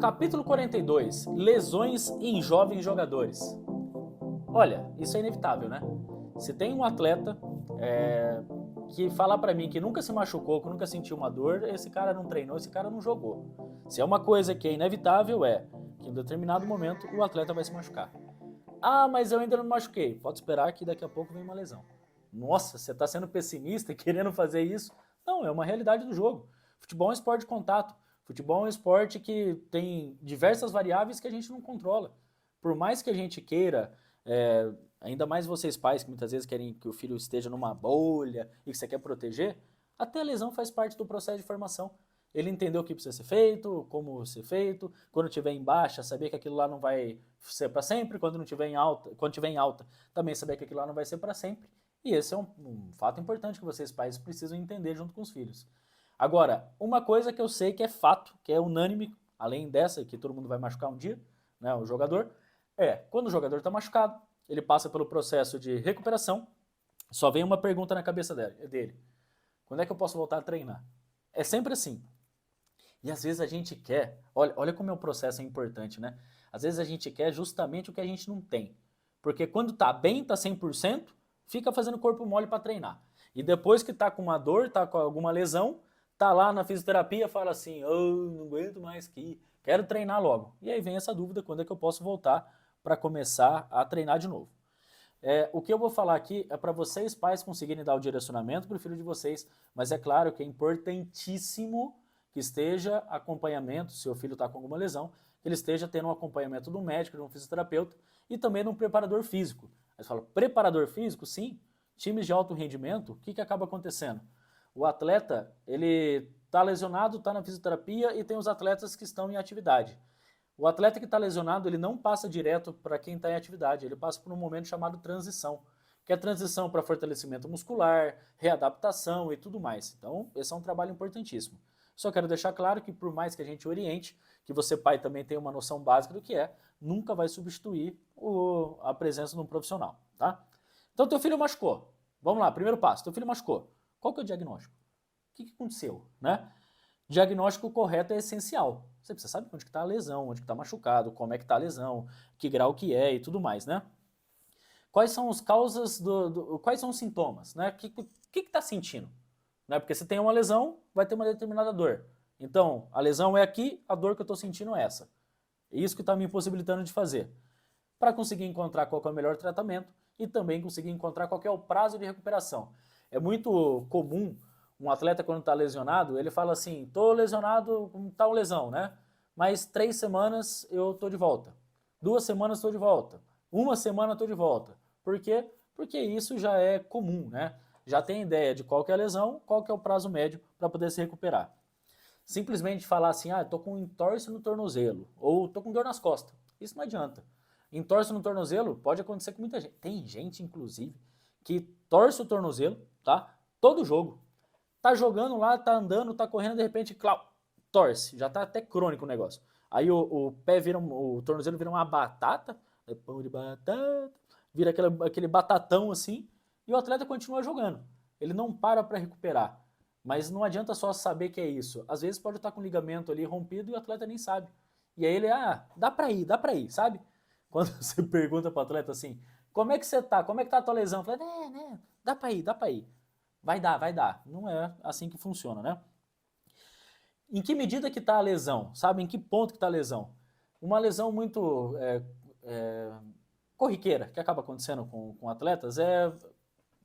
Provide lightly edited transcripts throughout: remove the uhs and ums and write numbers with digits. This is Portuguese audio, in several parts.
Capítulo 42. Lesões em jovens jogadores. Olha, isso é inevitável, né? Se tem um atleta que falar pra mim que nunca se machucou, que nunca sentiu uma dor, esse cara não treinou, esse cara não jogou. Se é uma coisa que é inevitável, é que em determinado momento o atleta vai se machucar. Ah, mas eu ainda não me machuquei. Pode esperar que daqui a pouco vem uma lesão. Nossa, você tá sendo pessimista e querendo fazer isso? Não, é uma realidade do jogo. Futebol é um esporte de contato. Futebol é um esporte que tem diversas variáveis que a gente não controla. Por mais que a gente queira, ainda mais vocês pais que muitas vezes querem que o filho esteja numa bolha e que você quer proteger, até a lesão faz parte do processo de formação. Ele entendeu o que precisa ser feito, como ser feito, quando tiver em baixa, saber que aquilo lá não vai ser para sempre, quando não tiver em alta, quando tiver em alta, também saber que aquilo lá não vai ser para sempre. E esse é um fato importante que vocês pais precisam entender junto com os filhos. Agora, uma coisa que eu sei que é fato, que é unânime, além dessa, que todo mundo vai machucar um dia, né, o jogador, quando o jogador está machucado, ele passa pelo processo de recuperação, só vem uma pergunta na cabeça dele. Quando é que eu posso voltar a treinar? É sempre assim. E às vezes a gente quer, olha como é o processo é importante, né? Às vezes a gente quer justamente o que a gente não tem. Porque quando tá bem, tá 100%, fica fazendo corpo mole para treinar. E depois que tá com uma dor, tá com alguma lesão, tá lá na fisioterapia, fala assim: "Oh, não aguento mais aqui, quero treinar logo". E aí vem essa dúvida, quando é que eu posso voltar para começar a treinar de novo? O que eu vou falar aqui é para vocês, pais, conseguirem dar o direcionamento para o filho de vocês, mas é claro que é importantíssimo que esteja acompanhamento, se o filho está com alguma lesão, que ele esteja tendo um acompanhamento de um médico, de um fisioterapeuta e também de um preparador físico. Aí você fala, preparador físico? Sim. Times de alto rendimento, o que acaba acontecendo? O atleta, ele está lesionado, está na fisioterapia e tem os atletas que estão em atividade. O atleta que está lesionado, ele não passa direto para quem está em atividade, ele passa por um momento chamado transição, que é transição para fortalecimento muscular, readaptação e tudo mais. Então, esse é um trabalho importantíssimo. Só quero deixar claro que por mais que a gente oriente, que você pai também tenha uma noção básica do que é, nunca vai substituir a presença de um profissional, tá? Então, teu filho machucou. Vamos lá, primeiro passo, teu filho machucou. Qual que é o diagnóstico? O que aconteceu, né? Diagnóstico correto é essencial. Você precisa saber onde está a lesão, onde está machucado, como é que está a lesão, que grau que é e tudo mais, né? Quais são as causas quais são os sintomas, né? O que está sentindo? Né? Porque se tem uma lesão, vai ter uma determinada dor. Então, a lesão é aqui, a dor que eu estou sentindo é essa. É isso que está me impossibilitando de fazer. Para conseguir encontrar qual é o melhor tratamento e também conseguir encontrar qual é o prazo de recuperação. É muito comum um atleta quando está lesionado, ele fala assim, estou lesionado com tal lesão, né? Mas 3 semanas eu estou de volta. 2 semanas estou de volta. 1 semana estou de volta. Por quê? Porque isso já é comum, né? Já tem ideia de qual que é a lesão, qual que é o prazo médio para poder se recuperar. Simplesmente falar assim, estou com entorse no tornozelo, ou estou com dor nas costas. Isso não adianta. Entorse no tornozelo pode acontecer com muita gente. Tem gente, inclusive, que torce o tornozelo, tá? Todo jogo. Tá jogando lá, tá andando, tá correndo, de repente, clau, torce. Já tá até crônico o negócio. Aí o pé vira, o tornozelo vira uma batata, pão de batata, vira aquele batatão assim, e o atleta continua jogando. Ele não para recuperar. Mas não adianta só saber que é isso. Às vezes pode estar com o ligamento ali rompido e o atleta nem sabe. E aí ele, dá pra ir, sabe? Quando você pergunta pro atleta assim, como é que você tá? Como é que tá a tua lesão? Fala, dá pra ir, dá pra ir. Vai dar, vai dar. Não é assim que funciona, né? Em que medida que está a lesão? Sabe? Em que ponto que está a lesão? Uma lesão muito corriqueira que acaba acontecendo com atletas é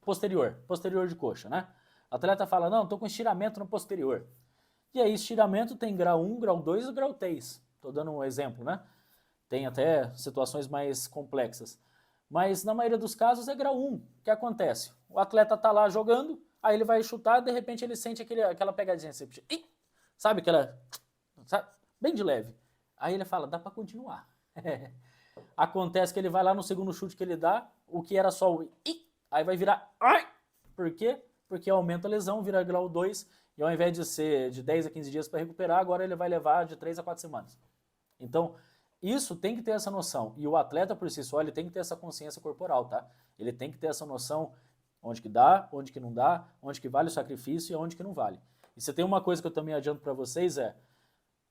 posterior de coxa, né? O atleta fala, não, estou com estiramento no posterior. E aí, estiramento tem grau 1, grau 2 e grau 3. Estou dando um exemplo, né? Tem até situações mais complexas. Mas na maioria dos casos é grau 1. O que acontece? O atleta está lá jogando, aí ele vai chutar, de repente ele sente aquela pegadinha assim, sabe aquela, sabe? Bem de leve. Aí ele fala, dá para continuar. Acontece que ele vai lá no segundo chute que ele dá, o que era só o aí vai virar ai. Por quê? Porque aumenta a lesão, vira grau 2, e ao invés de ser de 10 a 15 dias para recuperar, agora ele vai levar de 3 a 4 semanas. Então, isso tem que ter essa noção. E o atleta por si só, ele tem que ter essa consciência corporal, tá? Ele tem que ter essa noção onde que dá, onde que não dá, onde que vale o sacrifício e onde que não vale. E se tem uma coisa que eu também adianto para vocês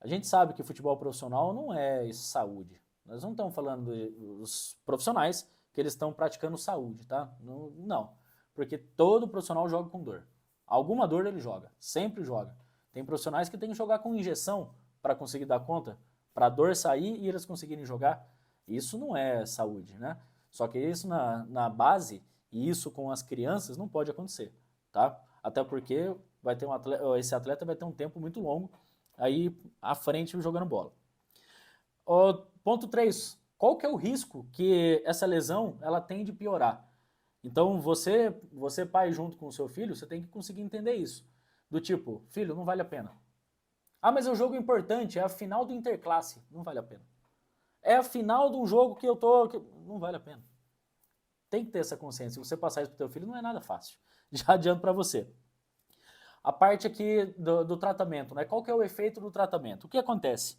A gente sabe que futebol profissional não é saúde. Nós não estamos falando dos profissionais que eles estão praticando saúde, tá? Não, não, porque todo profissional joga com dor. Alguma dor ele joga, sempre joga. Tem profissionais que têm que jogar com injeção para conseguir dar conta, para a dor sair e eles conseguirem jogar. Isso não é saúde, né? Só que isso na base, e isso com as crianças, não pode acontecer, tá? Até porque vai ter esse atleta vai ter um tempo muito longo aí à frente jogando bola. Ponto 3. Qual que é o risco que essa lesão ela tem de piorar? Então você pai junto com o seu filho, você tem que conseguir entender isso. Do tipo, filho, não vale a pena. Ah, mas é um jogo importante, é a final do Interclasse. Não vale a pena. É a final de um jogo que eu tô... Não vale a pena. Tem que ter essa consciência. Se você passar isso pro teu filho, não é nada fácil. Já adianto para você. A parte aqui do tratamento, né? Qual que é o efeito do tratamento? O que acontece?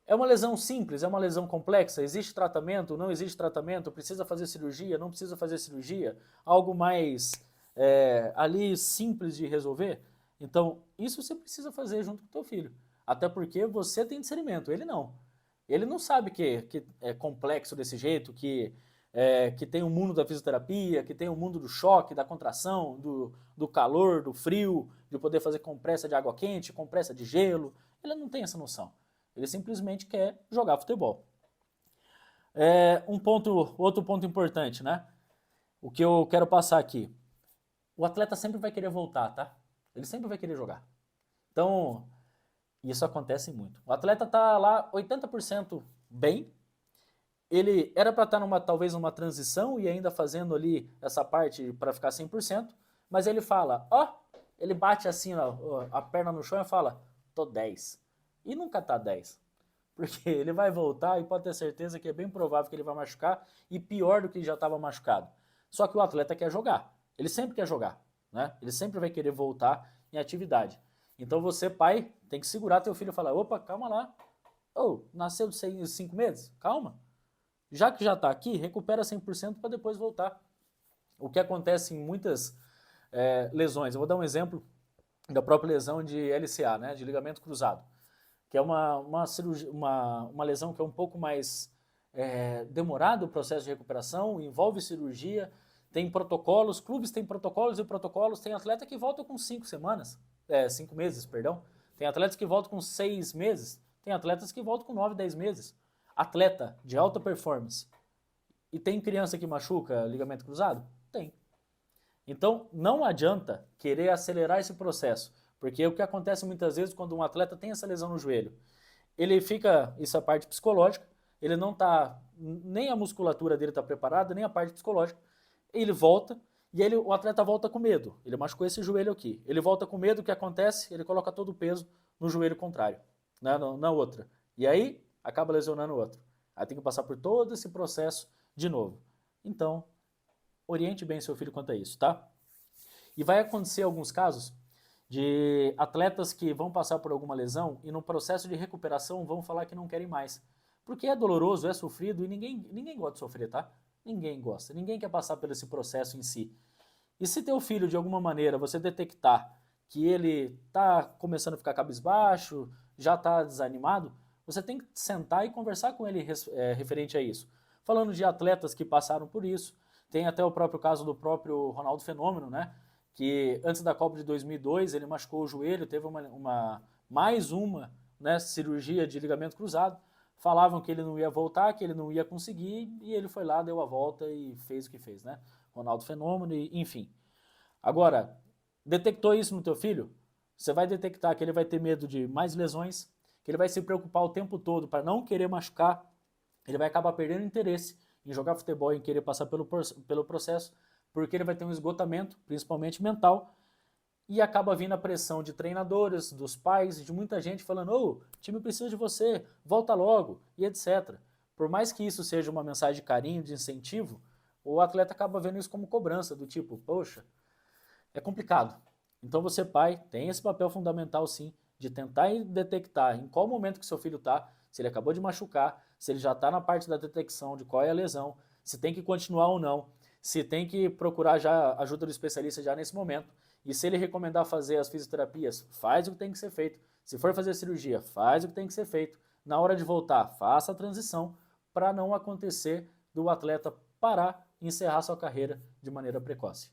É uma lesão simples? É uma lesão complexa? Existe tratamento? Não existe tratamento? Precisa fazer cirurgia? Não precisa fazer cirurgia? Algo mais ali simples de resolver? Então, isso você precisa fazer junto com o teu filho. Até porque você tem discernimento, ele não. Ele não sabe que é complexo desse jeito, que tem o mundo da fisioterapia, que tem o mundo do choque, da contração, do calor, do frio, de poder fazer compressa de água quente, compressa de gelo. Ele não tem essa noção. Ele simplesmente quer jogar futebol. Outro ponto importante, né? O que eu quero passar aqui. O atleta sempre vai querer voltar, tá? Ele sempre vai querer jogar. Então, isso acontece muito. O atleta tá lá 80% bem. Ele era para estar talvez numa transição e ainda fazendo ali essa parte para ficar 100%, mas ele fala, ele bate assim ó, a perna no chão e fala, tô 10. E nunca tá 10. Porque ele vai voltar e pode ter certeza que é bem provável que ele vai machucar e pior do que já estava machucado. Só que o atleta quer jogar. Ele sempre quer jogar, né? Ele sempre vai querer voltar em atividade. Então você, pai, tem que segurar teu filho e falar, opa, calma lá. Nasceu de 5 meses? Calma. Já que já está aqui, recupera 100% para depois voltar. O que acontece em muitas lesões. Eu vou dar um exemplo da própria lesão de LCA, né, de ligamento cruzado, que é uma lesão que é um pouco mais demorado o processo de recuperação, envolve cirurgia, tem protocolos, clubes têm protocolos e protocolos, tem atleta que volta com 5 meses, perdão, tem atletas que voltam com 6 meses, tem atletas que voltam com 9, 10 meses. Atleta de alta performance. E tem criança que machuca ligamento cruzado? Tem. Então, não adianta querer acelerar esse processo, porque o que acontece muitas vezes quando um atleta tem essa lesão no joelho, ele fica, isso é a parte psicológica, ele não está, nem a musculatura dele está preparada, nem a parte psicológica, ele volta, e o atleta volta com medo, ele machucou esse joelho aqui, ele volta com medo, o que acontece? Ele coloca todo o peso no joelho contrário, né, na outra. E aí, acaba lesionando o outro. Aí tem que passar por todo esse processo de novo. Então, oriente bem seu filho quanto a isso, tá? E vai acontecer alguns casos de atletas que vão passar por alguma lesão e no processo de recuperação vão falar que não querem mais. Porque é doloroso, é sofrido e ninguém gosta de sofrer, tá? Ninguém gosta, ninguém quer passar por esse processo em si. E se teu filho, de alguma maneira, você detectar que ele tá começando a ficar cabisbaixo, já tá desanimado, você tem que sentar e conversar com ele referente a isso. Falando de atletas que passaram por isso, tem até o próprio caso do próprio Ronaldo Fenômeno, né? Que antes da Copa de 2002 ele machucou o joelho, teve mais uma cirurgia de ligamento cruzado. Falavam que ele não ia voltar, que ele não ia conseguir, e ele foi lá, deu a volta e fez o que fez, né? Ronaldo Fenômeno, enfim. Agora, detectou isso no teu filho? Você vai detectar que ele vai ter medo de mais lesões, que ele vai se preocupar o tempo todo para não querer machucar, ele vai acabar perdendo interesse em jogar futebol, em querer passar pelo processo, porque ele vai ter um esgotamento, principalmente mental, e acaba vindo a pressão de treinadores, dos pais, de muita gente falando, o time precisa de você, volta logo, e etc. Por mais que isso seja uma mensagem de carinho, de incentivo, o atleta acaba vendo isso como cobrança, do tipo, poxa, é complicado. Então você, pai, tem esse papel fundamental sim, de tentar detectar em qual momento que seu filho está, se ele acabou de machucar, se ele já está na parte da detecção de qual é a lesão, se tem que continuar ou não, se tem que procurar já ajuda do especialista já nesse momento, e se ele recomendar fazer as fisioterapias, faz o que tem que ser feito. Se for fazer cirurgia, faz o que tem que ser feito. Na hora de voltar, faça a transição para não acontecer do atleta parar e encerrar sua carreira de maneira precoce.